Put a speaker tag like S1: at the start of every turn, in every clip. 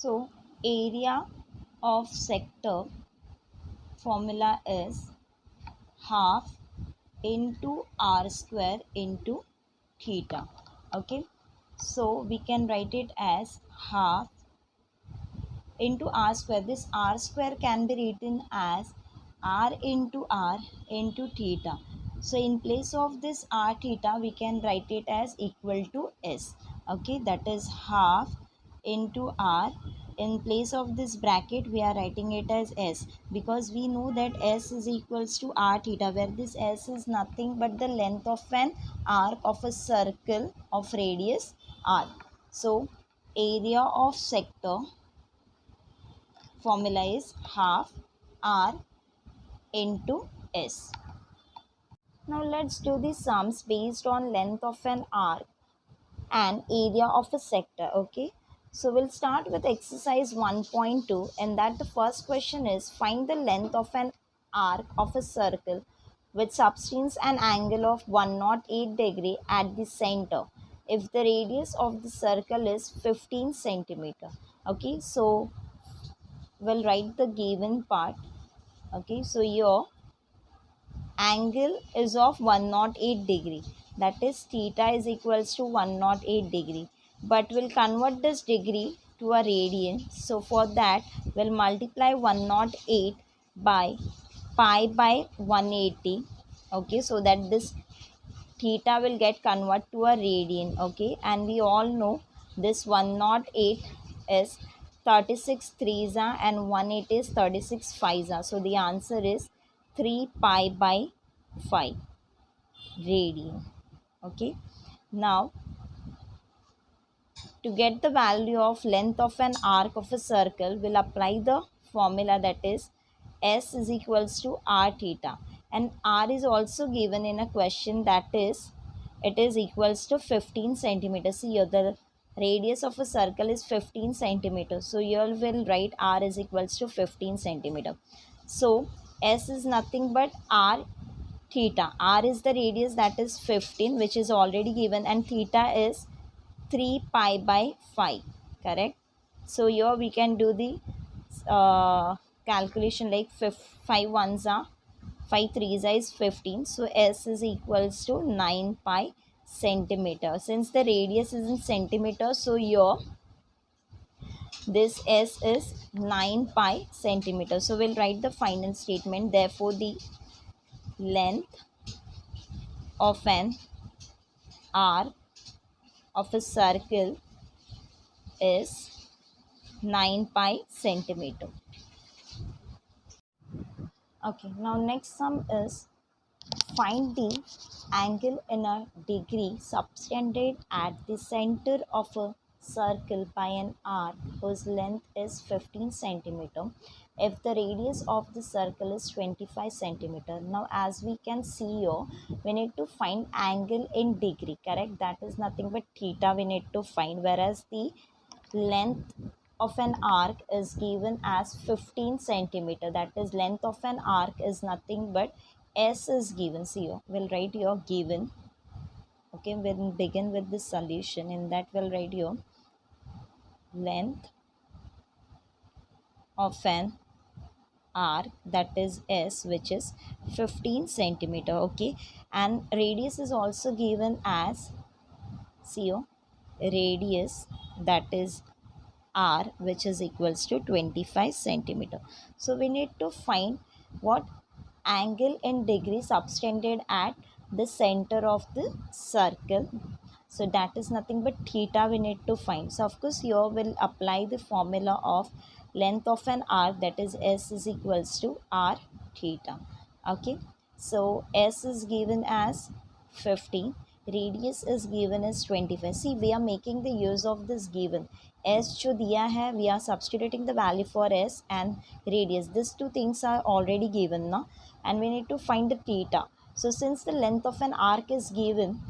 S1: So area of sector formula is half into r square into theta. Okay, so we can write it as half into r square. This r square can be written as r into r into theta. So in place of this r theta, we can write it as equal to s. Okay, that is half into r. In place of this bracket, we are writing it as s, because we know that s is equals to r theta, where this s is nothing but the length of an arc of a circle of radius r. So area of sector formula is half r into s. Now let's do the sums based on length of an arc and area of a sector. Okay, so we'll start with exercise 1.2, and that the first question is find the length of an arc of a circle which subtends an angle of 108 degree at the center if the radius of the circle is 15 centimeter. Okay, so we'll write the given part. Okay, so your angle is of 108 degree, that is theta is equals to 108 degree, but we'll convert this degree to a radian. So for that we'll multiply 108 by pi by 180. Okay, so that this theta will get converted to a radian. Okay, and we all know this 108 is 36 threes are and 180 is 36 fives are. So the answer is 3 pi by 5 radian. Okay, now to get the value of length of an arc of a circle, we'll apply the formula, that is s is equals to r theta, and r is also given in a question, that is it is equals to 15 centimeters. See here, the radius of a circle is 15 centimeters, so you will write r is equals to 15 centimeter. So s is nothing but r theta. R is the radius, that is 15, which is already given, and theta is 3 pi by 5, correct? So here we can do the calculation, like 5 ones are 5 threes are is 15, so s is equals to 9 pi centimeter. Since the radius is in centimeter, so here this s is 9 pi centimeter. So we'll write the final statement. Therefore the length of an arc of a circle is 9 pi centimeter. Okay, now next sum is find the angle in a degree subtended at the center of a circle by an arc whose length is 15 centimeter if the radius of the circle is 25 centimeter. Now as we can see here, we need to find angle in degree, correct? That is nothing but theta we need to find, whereas the length of an arc is given as 15 centimeter, that is length of an arc is nothing but s is given. See here, we'll write here given. Okay, we'll begin with the solution. In that we'll write here length of an arc, that is s, which is 15 centimeter. Okay, and radius is also given as, see here, radius, that is r, which is equals to 25 centimeter. So we need to find what angle in degree subtended at the center of the circle. So that is nothing but theta we need to find. So of course here we'll apply the formula of length of an arc, that is s is equals to r theta. Okay, so s is given as 15, radius is given as 25. See, we are making the use of this given. S जो दिया है, we are substituting the value for s and radius. These two things are already given now, and we need to find the theta. So since the length of an arc is given,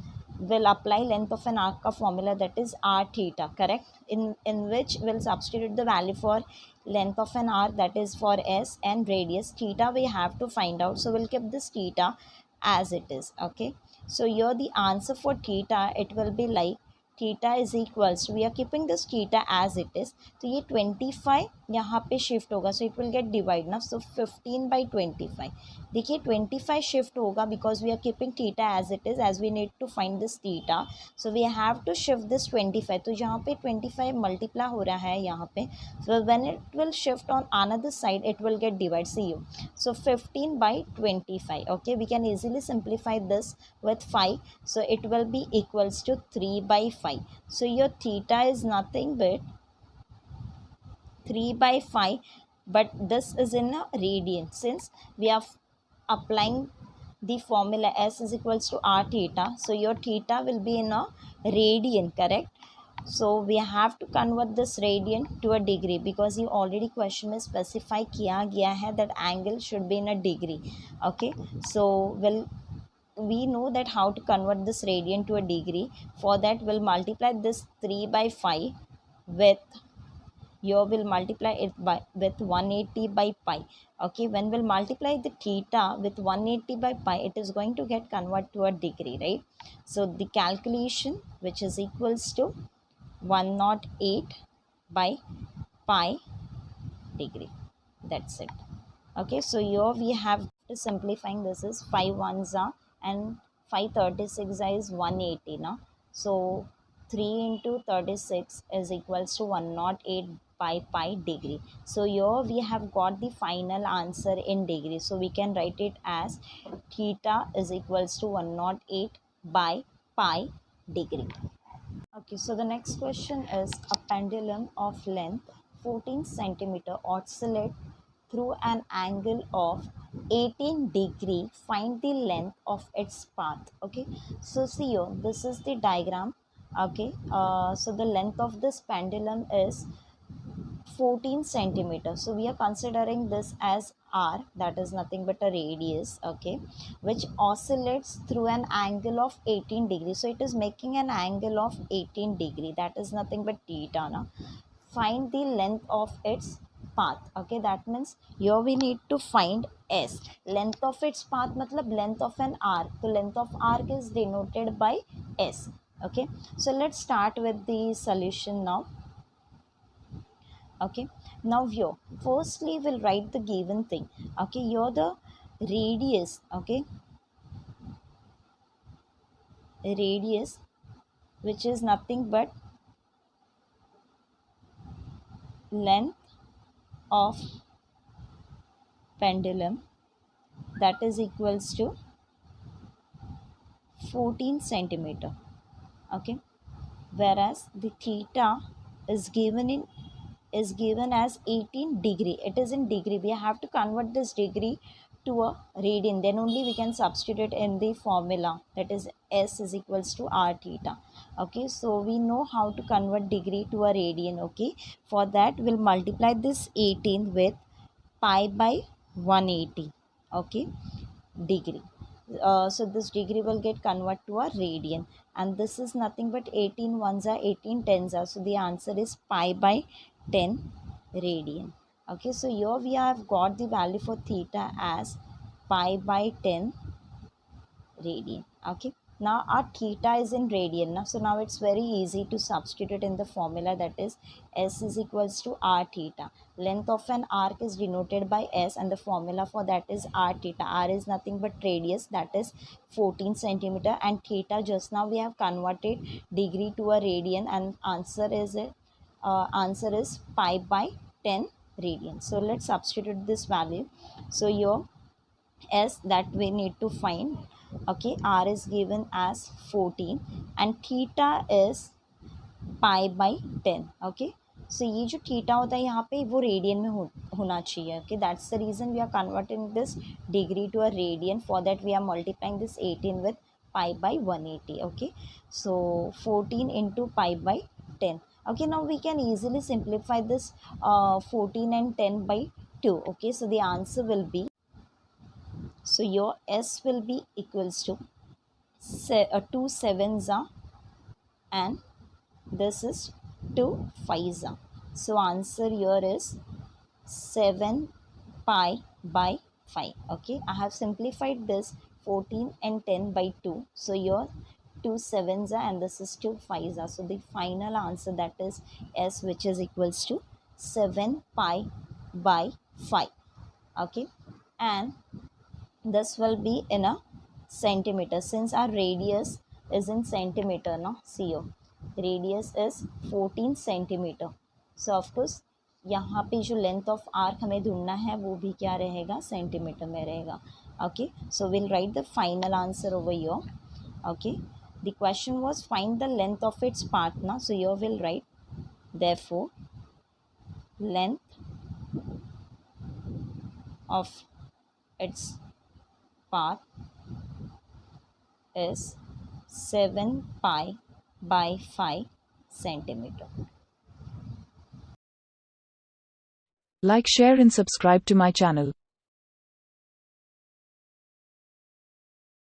S1: we'll apply length of an arc का formula, that is r theta, correct? In which we'll substitute the value for length of an arc, that is for s, and radius theta we have to find out. So we'll keep this theta as it is. Okay, so here the answer for theta, it will be like theta is equals, we are keeping this theta as it is, तो ये 25 यहाँ पे shift होगा, so it will get divide ना, so 15/25. देखिए 25 shift होगा because we are keeping theta as it is, as we need to find this theta, so we have to shift this 25. तो यहाँ पे 25 मल्टीप्लाई हो रहा है यहाँ पे, so when it will shift on another side it will get divided, see you, so 15/25. Okay, we can easily simplify this with 5, so it will be equals to 3/5. So your theta is nothing but 3/5, but this is in a radian, since we are applying the formula S is equals to r theta, so your theta will be in a radian, correct? So we have to convert this radian to a degree, because you already question में specify किया गया है that angle should be in a degree. Okay, so we know that how to convert this radian to a degree. For that we'll multiply this 3/5 with, you will multiply it by with 180/pi. Okay, when we'll multiply the theta with 180/pi, it is going to get convert to a degree, right? So the calculation, which is equals to 108 by pi degree, that's it. Okay, so here we have to simplifying, this is 5 ones are and 536 is 180 now, so 3 into 36 is equals to 108 by pi degree. So here we have got the final answer in degree, so we can write it as theta is equals to 108 by pi degree. Okay, so the next question is, a pendulum of length 14 centimeter oscillate through an angle of 18 degree. Find the length of its path. Okay, so see here, this is the diagram. Okay, so the length of this pendulum is 14 centimeters, so we are considering this as r, that is nothing but a radius, okay, which oscillates through an angle of 18 degrees, so it is making an angle of 18 degree, that is nothing but theta na. Find the length of its path. Okay, that means here we need to find s, length of its path matlab length of an arc, so length of arc is denoted by s. Okay, so let's start with the solution now. Okay, now here firstly we'll write the given thing. Okay, here the radius, okay, radius, which is nothing but length of pendulum, that is equals to 14 centimeter. Okay, whereas the theta is given as 18 degree, it is in degree, we have to convert this degree to a radian, then only we can substitute in the formula, that is s is equals to r theta. Okay, so we know how to convert degree to a radian. Okay, for that we'll multiply this 18 with pi by 180. Okay, degree, so this degree will get converted to a radian, and this is nothing but 18 ones are 18 tens are, so the answer is pi by 10 radian. Okay, so here we have got the value for theta as pi by 10 radian. Okay, now our theta is in radian now, so now it's very easy to substitute in the formula, that is s is equals to r theta. Length of an arc is denoted by s, and the formula for that is r theta. R is nothing but radius, that is 14 centimeter, and theta just now we have converted degree to a radian, and answer is pi by 10 radian. So let's substitute this value. So your s that we need to find, okay, r is given as 14 and theta is pi by 10. Okay, so ये जो theta होता है यहाँ पे वो radian में होना चाहिए. Okay, that's the reason we are converting this degree to a radian. For that we are multiplying this 18 with pi by 180. Okay, so 14 into pi by 10. Okay, now we can easily simplify this 14 and 10 by 2. Okay, so the answer will be, so your s will be equals to 2 sevens are, and this is 2 5s are. So answer here is 7 pi by 5. Okay, I have simplified this 14 and 10 by 2. So here 2 sevens are and this is 2 fives are. So the final answer, that is S, which is equals to 7 pi by 5. Okay, and this will be in a centimeter since our radius is in centimeter. Now see here, radius is 14 centimeter. So of course यहाँ पे जो length of arc हमें ढूंढना है वो भी क्या रहेगा, सेंटीमीटर में रहेगा. Okay, so will write the final answer over here. Okay, the question was find the length of its path ना. So here will write therefore length of its path is 7 pi by 5 centimeter.
S2: Like, share and subscribe to my channel.